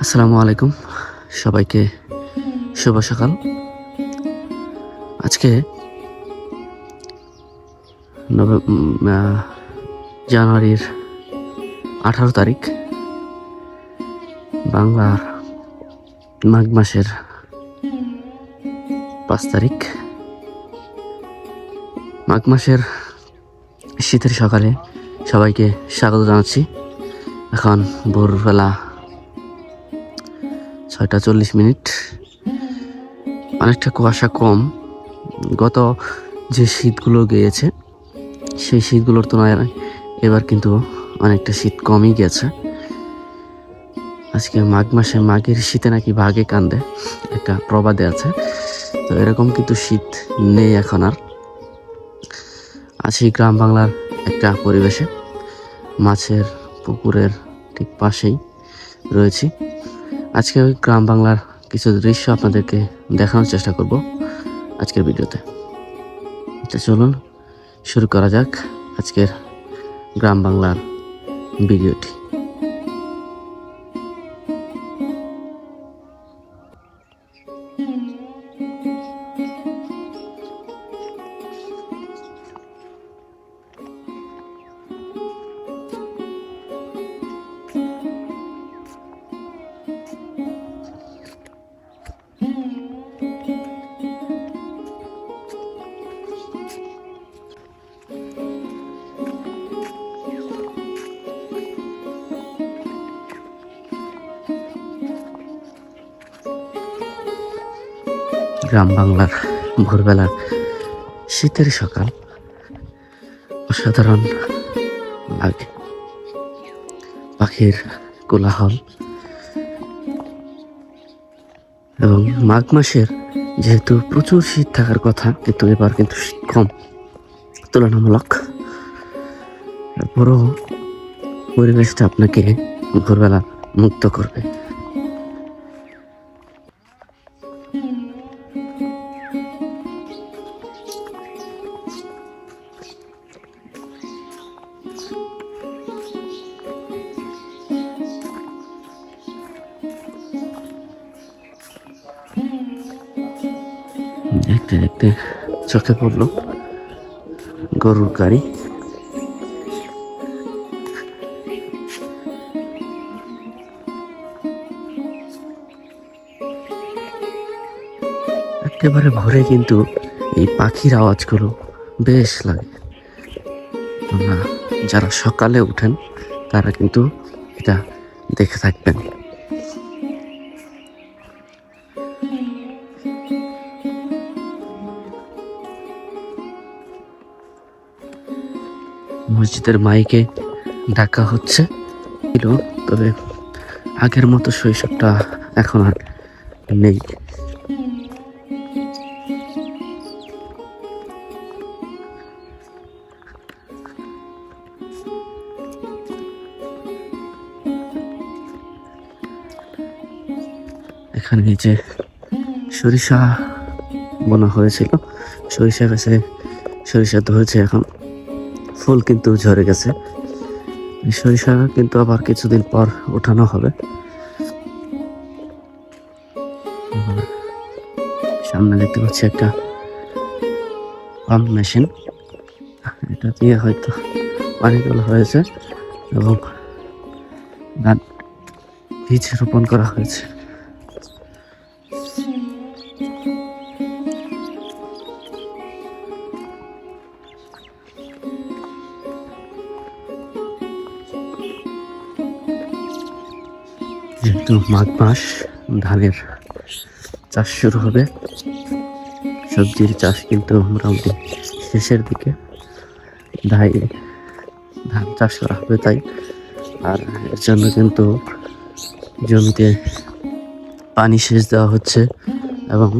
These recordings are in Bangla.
আসসালামু আলাইকুম সবাইকে শুভ সকাল। আজকে জানুয়ারির 18 তারিখ, বাংলার মাঘ মাসের 5 তারিখ। মাঘ মাসের শীতের সকালে সবাইকে স্বাগত জানাচ্ছি। এখন ভোরবেলা 6:40। অনেকটা কুয়াশা কম। গত যে শীতগুলো গিয়েছে সেই শীতগুলোর তুলনায় এবার কিন্তু অনেকটা শীত কমই গেছে। আজকে মাঘ মাসে মাঘের শীতে নাকি বাঘে কান্দে, একটা প্রবাদে আছে। তো এরকম কিন্তু শীত নেই এখন আর। আছি গ্রাম বাংলার একটা পরিবেশে, মাছের পুকুরের ঠিক পাশেই রয়েছি। আজকে ওই গ্রাম বাংলার কিছু দৃশ্য আপনাদেরকে দেখানোর চেষ্টা করব আজকের ভিডিওতে। চলুন শুরু করা যাক আজকের গ্রাম বাংলার ভিডিওটি। গ্রাম বাংলার ভোরবেলার শীতের সকাল অসাধারণ লাগে। পাখির কোলাহল এবং মাঘ মাসের যেহেতু প্রচুর শীত থাকার কথা, কিন্তু এবার কিন্তু শীত কম তুলনামূলক। তারপরও পরিবেশটা আপনাকে ভোরবেলা মুক্ত করবে। দেখতে দেখতে চোখে পড়লো গরুর গাড়ি। একেবারে ভোরে কিন্তু এই পাখির আওয়াজগুলো বেশ লাগে। যারা সকালে উঠেন তারা কিন্তু এটা দেখে থাকবেন। মসজিদের মাইকে ডাকা হচ্ছে, তবে আগের মতো শৈশবটা এখন আর নেই। এখানে যে সরিষা বোনা হয়েছিল, সরিষা গাছে সরিষা ধরেছে, এখন ফুল কিন্তু ঝরে গেছে। সরিষা কিন্তু আবার কিছুদিন পর ওঠানো হবে। সামনে দেখতে পাচ্ছি একটা পাম্প মেশিন, এটা দিয়ে হয়তো পানি তোলা হয়েছে এবং বীজ রোপণ করা হয়েছে। যেহেতু মাঘ মাস, ধানের চাষ শুরু হবে। সবজির চাষ কিন্তু মোটামুটি শেষের দিকে, ধান চাষ করা হবে তাই। আর এর জন্য কিন্তু জমিতে পানি সেচ দেওয়া হচ্ছে এবং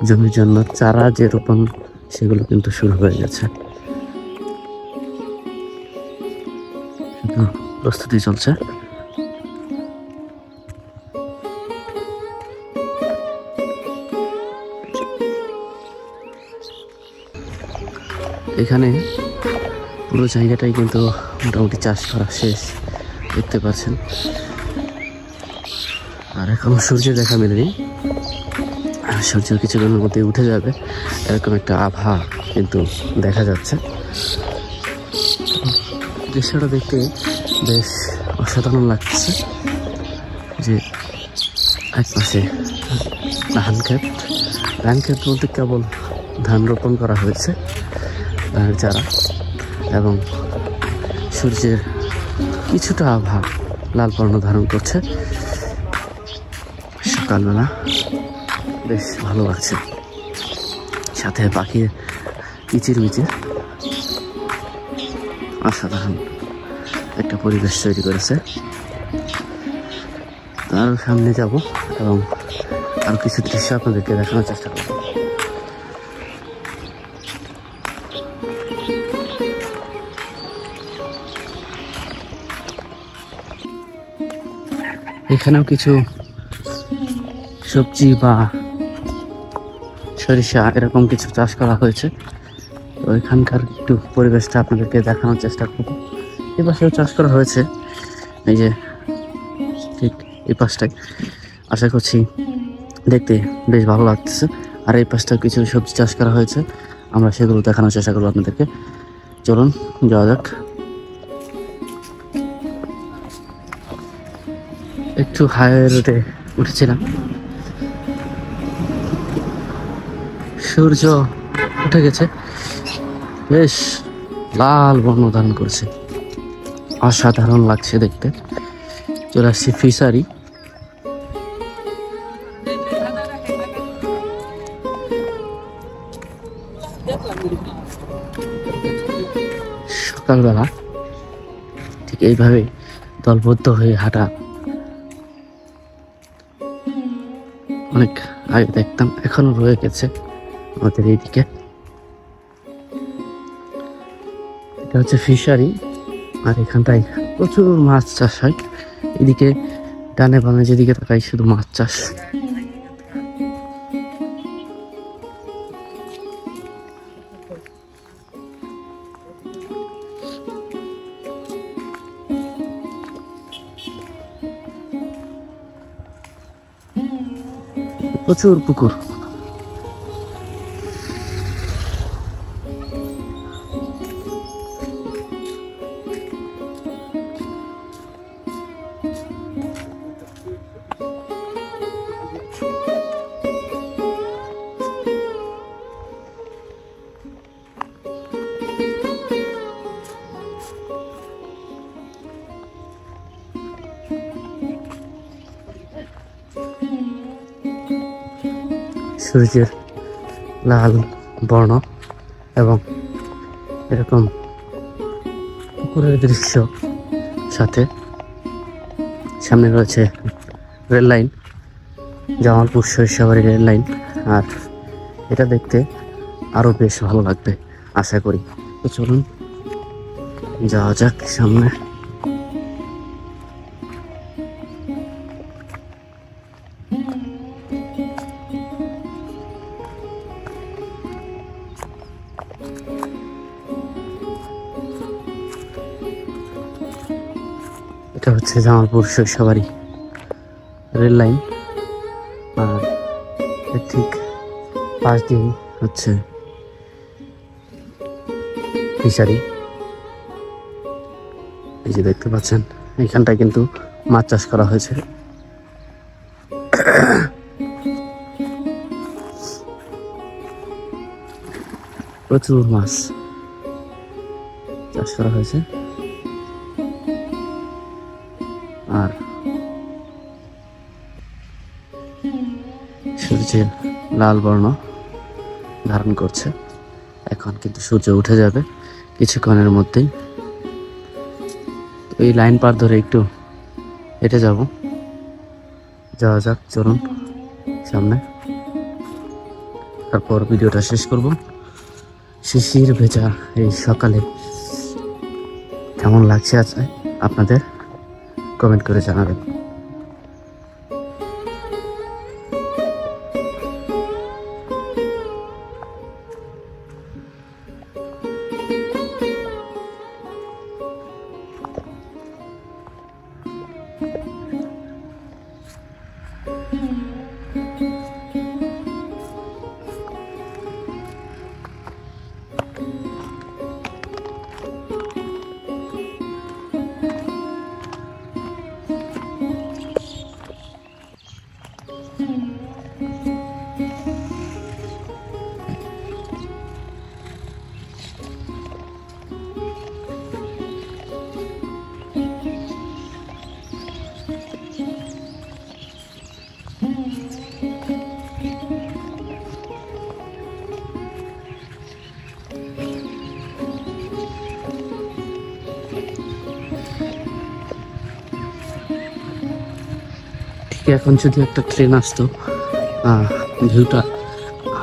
জমির জন্য চারা যে রোপণ সেগুলো কিন্তু শুরু হয়ে গেছে। প্রস্তুতি চলছে। এখানে পুরো জায়গাটাই কিন্তু মোটামুটি চাষ করা শেষ, দেখতে পাচ্ছেন। আর এখন সূর্যের দেখা মেলেনি, সূর্য কিছুক্ষণের মধ্যে উঠে যাবে এরকম একটা আবহাওয়া কিন্তু দেখা যাচ্ছে। দৃশ্যটা দেখতে বেশ অসাধারণ লাগতেছে, যে এক পাশে ধান ক্ষেত বলতে কেবল ধান রোপণ করা হয়েছে, ধানের চারা, এবং সূর্যের কিছুটা আভা লাল বর্ণ ধারণ করছে। সকালবেলা বেশ ভালো লাগছে, সাথে পাখির কিচিরমিচির অসাধারণ একটা পরিবেশ তৈরি করেছে। তার সামনে যাব এবং আরো কিছু দৃশ্য আপনাদেরকে দেখানোর চেষ্টা করব। এখানেও কিছু সবজি বা সরিষা এরকম কিছু চাষ করা হয়েছে, তো এখানকার একটু পরিবেশটা আপনাদেরকে দেখানোর চেষ্টা করব। এই পাশেও চাষ করা হয়েছে, এই যে ঠিক এই পাশটায়, আশা করছি দেখতে বেশ ভালো লাগতেছে। আর এই পাশটাও কিছু সবজি চাষ করা হয়েছে, আমরা সেগুলো দেখানোর চেষ্টা করবো আপনাদেরকে। চলুন যাওয়া যাক। একটু হাই রোডে উঠেছিলাম, সূর্য উঠে গেছে, বেশ লাল বর্ণ ধারণ করছে, অসাধারণ লাগছে দেখতে। চলে আসছি ফিশারি। সকালবেলা ঠিক এইভাবে দলবদ্ধ হয়ে হাঁটা অনেক আগে দেখতাম, এখনো রয়ে গেছে আমাদের এইদিকে। এটা হচ্ছে ফিশারি, আর এখানটায় প্রচুর মাছ চাষ হয়। এদিকে ডানে বামে যেদিকে তাকাই শুধু মাছ চাষ। প্রচুর পুকুর, সূর্যের লাল বর্ণ এবং এরকম পুকুরের দৃশ্য, সাথে সামনে রয়েছে rail line, Jamalpur Sarishabari rail line. আর এটা দেখতে আরো বেশ ভালো লাগবে আশা করি। তো চলুন যাওয়া যাক সামনে। এটা হচ্ছে জামালপুর সরিষাবাড়ি রেল লাইন, আর এর ঠিক পাশ দিয়ে হচ্ছে ফিশারি। এই যে দেখতে পাচ্ছেন, এখানটায় কিন্তু মাছ চাষ করা হয়েছে। প্রচুর মাছ চাষ করা হয়েছে, আর সূর্যের লাল বর্ণ ধারণ করছে। এখন কিন্তু সূর্য উঠে যাবে কিছুক্ষণের মধ্যেই। এই লাইন পার ধরে একটু হেঁটে যাওয়া যাক, চলুন সামনে। তারপর ভিডিওটা শেষ করব। শিশির ভেজা এই সকালে কেমন লাগছে আছে আপনাদের কমেন্ট করে জানাবেন। থেকে এখন যদি একটা ট্রেন আসতো, ভিউটা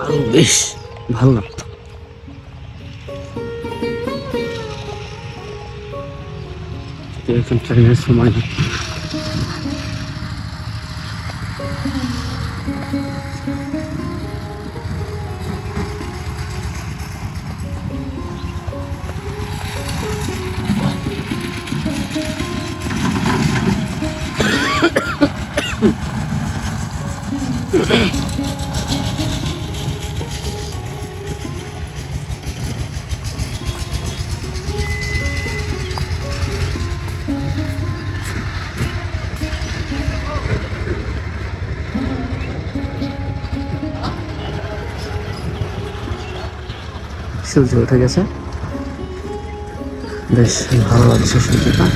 আরো বেশ ভালো লাগতো। এখন ট্রেনের সময় না। সূর্য উঠে গেছে, বেশ ভালো লাগছে সূর্যটা।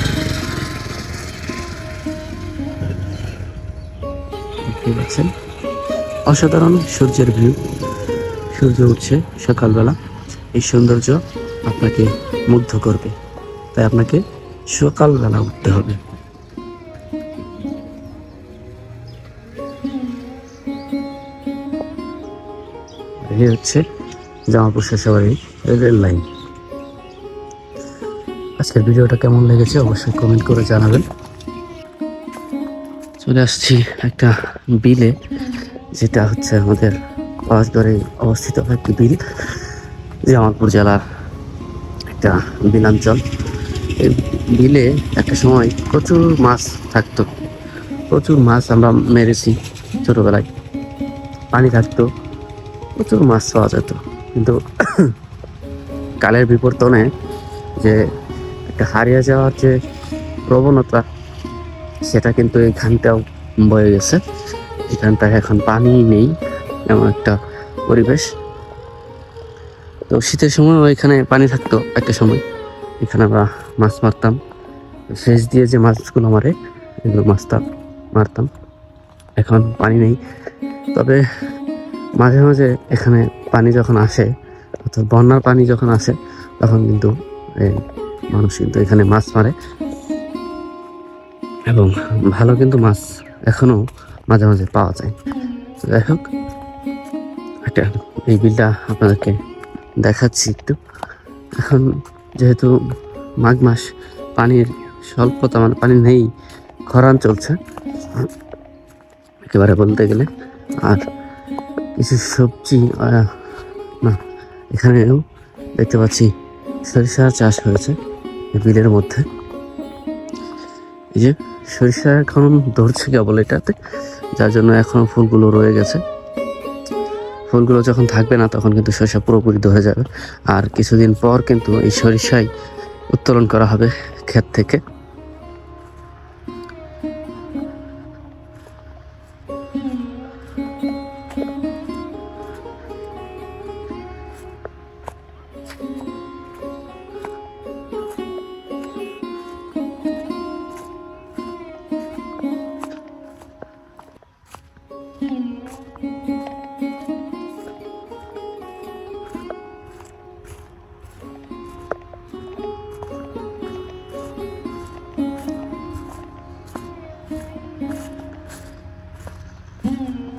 দেখতে পাচ্ছেন অসাধারণ সূর্যের ভিউ। সূর্য উঠছে সকালবেলা, এই সৌন্দর্য আপনাকে মুগ্ধ করবে, তাই আপনাকে সকালবেলা উঠতে হবে। এই হচ্ছে জামালপুর শেষবাড়ি রেল লাইন। আজকের ভিডিওটা কেমন লেগেছে অবশ্যই কমেন্ট করে জানাবেন। চলে আসছি একটা বিলে, যেটা হচ্ছে আমাদের পাঁচবারে অবস্থিত একটি বিল, জামালপুর জেলার একটা বিলাঞ্চল। এই বিলে একটা সময় প্রচুর মাছ থাকতো, প্রচুর মাছ আমরা মেরেছি ছোটবেলায়। পানি থাকতো, প্রচুর মাছ পাওয়া যেত, কিন্তু কালের বিবর্তনে যে একটা হারিয়ে যাওয়ার যে প্রবণতা, সেটা কিন্তু এইখানটাও বয়ে গেছে। এখানটায় এখন পানি নেই, এমন একটা পরিবেশ। তো শীতের সময় এখানে পানি থাকতো একটা সময়, এখানে আমরা মাছ মারতাম, সেচ দিয়ে যে মাছগুলো মারে এগুলো মারতাম। এখন পানি নেই, তবে মাঝে মাঝে এখানে পানি যখন আসে, অর্থাৎ বন্যার পানি যখন আসে, তখন কিন্তু মানুষ কিন্তু এখানে মাছ মারে, এবং ভালো কিন্তু মাছ এখনো মাঝে মাঝে পাওয়া যায়। যাই হোক, একটা এই বিলটা আপনাদেরকে দেখাচ্ছি একটু। এখন যেহেতু মাঘ মাস, পানির স্বল্পতা, মানে পানি নেই, খরান চলছে একেবারে বলতে গেলে। আর কিছু সবজি না, এখানেও দেখতে পাচ্ছি সরিষা চাষ হয়েছে বিলের মধ্যে। এই যে সরিষা এখন ধরছে কেবল এটাতে, যার জন্য এখনো ফুলগুলো রয়ে গেছে। ফুলগুলো যখন থাকবে না, তখন কিন্তু সরিষা পুরোপুরি ধরে যাবে। আর কিছুদিন পর কিন্তু এই সরিষাই উত্তোলন করা হবে ক্ষেত থেকে।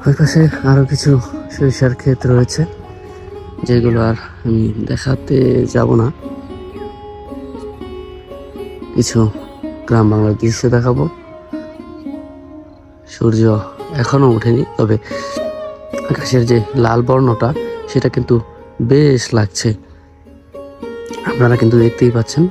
ওই পাশে আরো কিছু সরিষার ক্ষেত রয়েছে, যেগুলো আর আমি দেখাতে যাব না। কিছু গ্রাম বাংলার দৃশ্য দেখাবো। সূর্য এখনো ওঠেনি, তবে আকাশের যে লাল বর্ণটা, সেটা কিন্তু বেশ লাগছে, আপনারা কিন্তু দেখতেই পাচ্ছেন।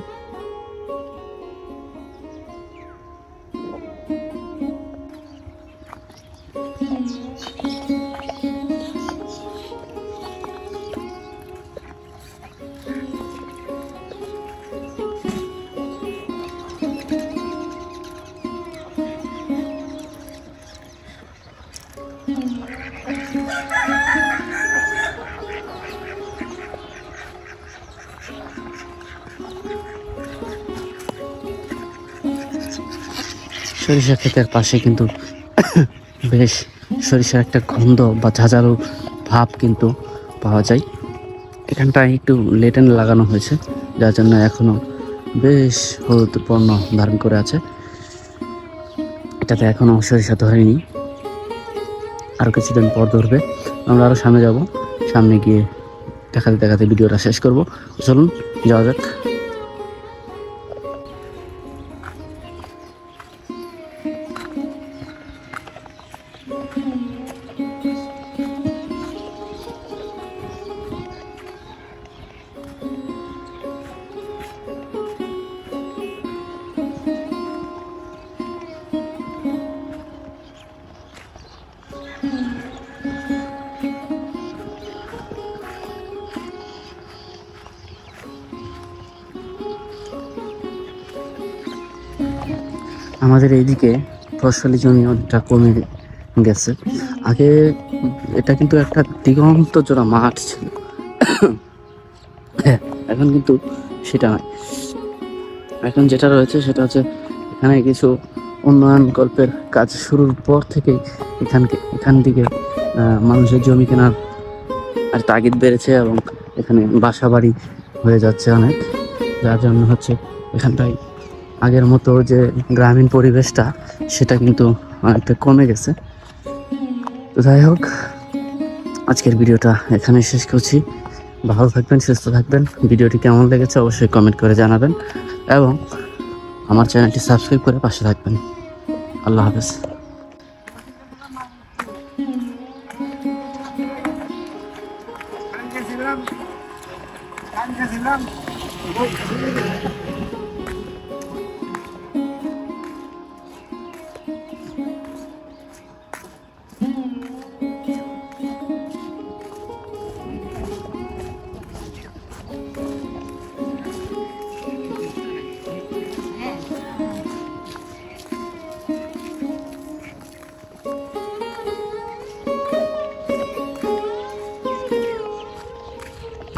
সরিষা ক্ষেতের পাশে কিন্তু বেশ সরিষার একটা গন্ধ বা ঝাঁঝালো ভাব কিন্তু পাওয়া যায়। এখানটায় একটু লেটেন লাগানো হয়েছে, যার জন্য এখনো বেশ হলুদ বর্ণ ধারণ করে আছে। এটাতে এখনো সরিষা ধরেনি, আরও কিছুদিন পর ধরবে। আমরা আরও সামনে যাব, সামনে গিয়ে দেখাতে দেখাতে ভিডিওটা শেষ করব। চলুন যাওয়া যাক। আমাদের এইদিকে ফসলি জমি অনেকটা কমে গেছে। আগে এটা কিন্তু একটা দিগন্ত জোড়া মাঠ ছিল, হ্যাঁ, এখন কিন্তু সেটা নয়। এখন যেটা রয়েছে সেটা হচ্ছে এখানে কিছু উন্নয়ন গল্পের কাজ শুরুর পর থেকেই এখান থেকে মানুষের জমি কেনার আর তাগিদ বেড়েছে এবং এখানে বাসা বাড়ি হয়ে যাচ্ছে অনেক, যার জন্য হচ্ছে এখানটায় আগের মতো যে গ্রামীণ পরিবেশটা সেটা কিন্তু অনেকটা কমে গেছে। তো যাই হোক, আজকের ভিডিওটা এখানে শেষ করছি। ভালো থাকবেন, সুস্থ থাকবেন। ভিডিওটি কেমন লেগেছে অবশ্যই কমেন্ট করে জানাবেন এবং আমার চ্যানেলটি সাবস্ক্রাইব করে পাশে থাকবেন। আল্লাহ হাফেজ।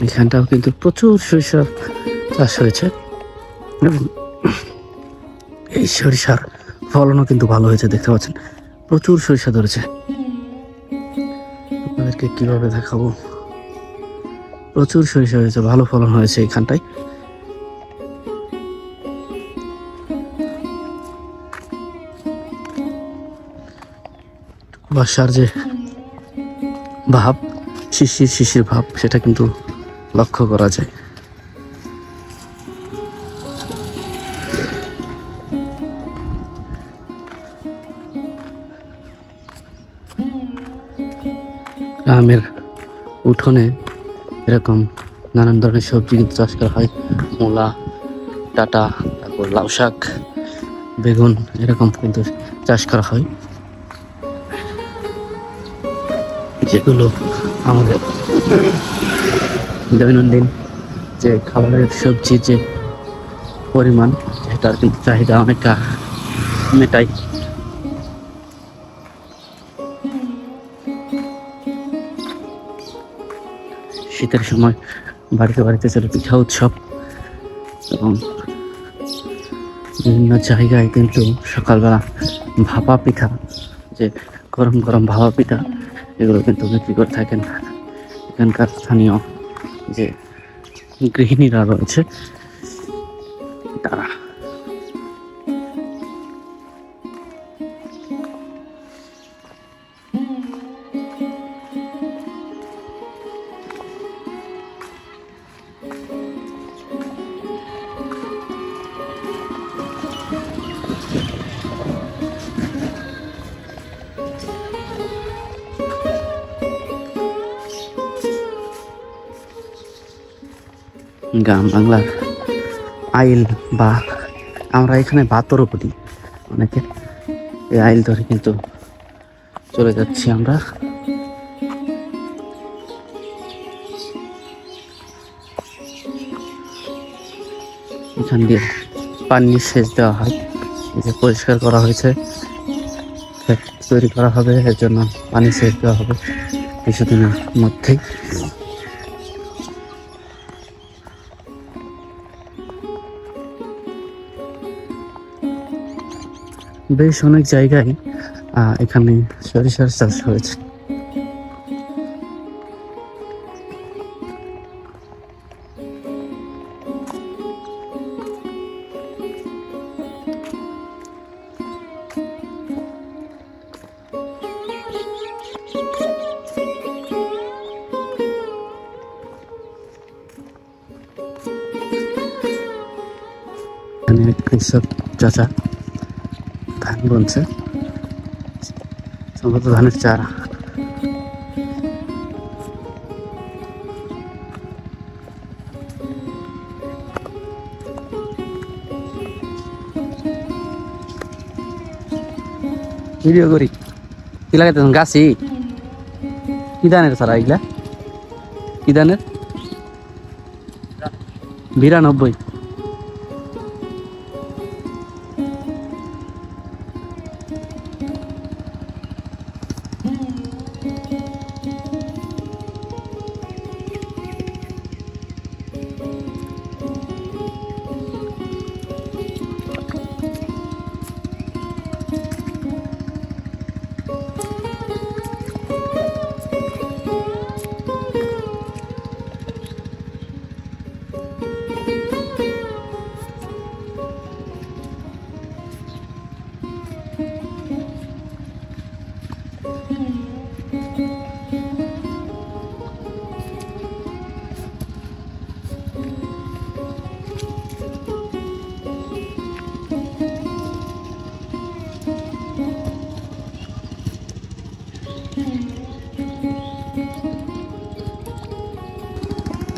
এখানটাও কিন্তু প্রচুর সরিষার চাষ হয়েছে এবং এই সরিষার ফলনও কিন্তু ভালো হয়েছে। দেখতে পাচ্ছেন প্রচুর সরিষা ধরেছে। আপনাদেরকে কিভাবে দেখাবো, প্রচুর সরিষা হয়েছে, ভালো ফলন হয়েছে এখানটায়। কুয়াশার যে ভাব, শিশির ভাব, সেটা কিন্তু লক্ষ্য করা যায়। গ্রামের উঠোনে এরকম নানান ধরনের সবজি কিন্তু চাষ করা হয়। মূলা, ডাঁটা, তারপর লাউ শাক, বেগুন, এরকম কিন্তু চাষ করা হয়, যেগুলো আমাদের দৈনন্দিন যে খাবারের সবজির যে পরিমাণ, সেটার কিন্তু চাহিদা অনেকটা মেটায়। শীতের সময় বাড়িতে বাড়িতে চলে পিঠা উৎসব এবং বিভিন্ন জায়গায় কিন্তু সকালবেলা ভাপা পিঠা, যে গরম গরম ভাপা পিঠা, এগুলো কিন্তু বিক্রি করে থাকেন এখানকার স্থানীয় যে গৃহিণীরা রয়েছে তারা। গ্রাম বাংলার আইল, বা আমরা এখানে বাতরও বলি অনেকে, এই আইল ধরে কিন্তু চলে যাচ্ছি আমরা। এখান দিয়ে পানি সেচ দেওয়া হয়, এই যে পরিষ্কার করা হয়েছে, তৈরি করা হবে, এর জন্য পানি সেচ দেওয়া হবে কিছুদিনের মধ্যেই। বেশ অনেক জায়গায় এখানে সরিষার চাষ হয়েছে। সব চাচা ধান বুনছে, সম্ভবত ধানের চারা। ভিডিও করি কি লাগাইতেছেন? গাছি কি ধানের চারা এগুলা? কি ধানের? 92।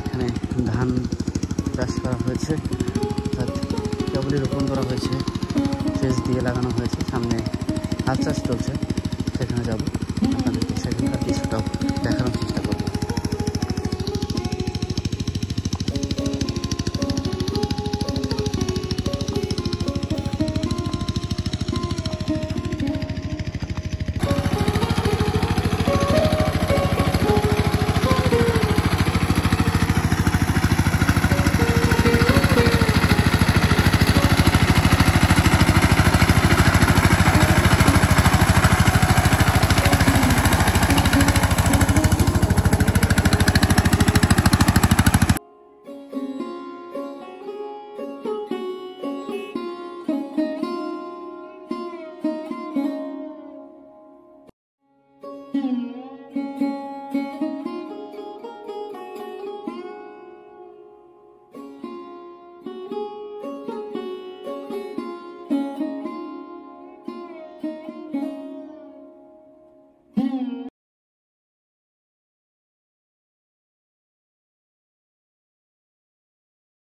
এখানে ধান চাষ করা হয়েছে, অর্থাৎ কেবলই রোপণ করা হয়েছে, সেচ দিয়ে লাগানো হয়েছে। সামনে হাল চাষ চলছে, সেখানে যাবো, আপনাদেরকে সেখানকার কিছুটা দেখানোর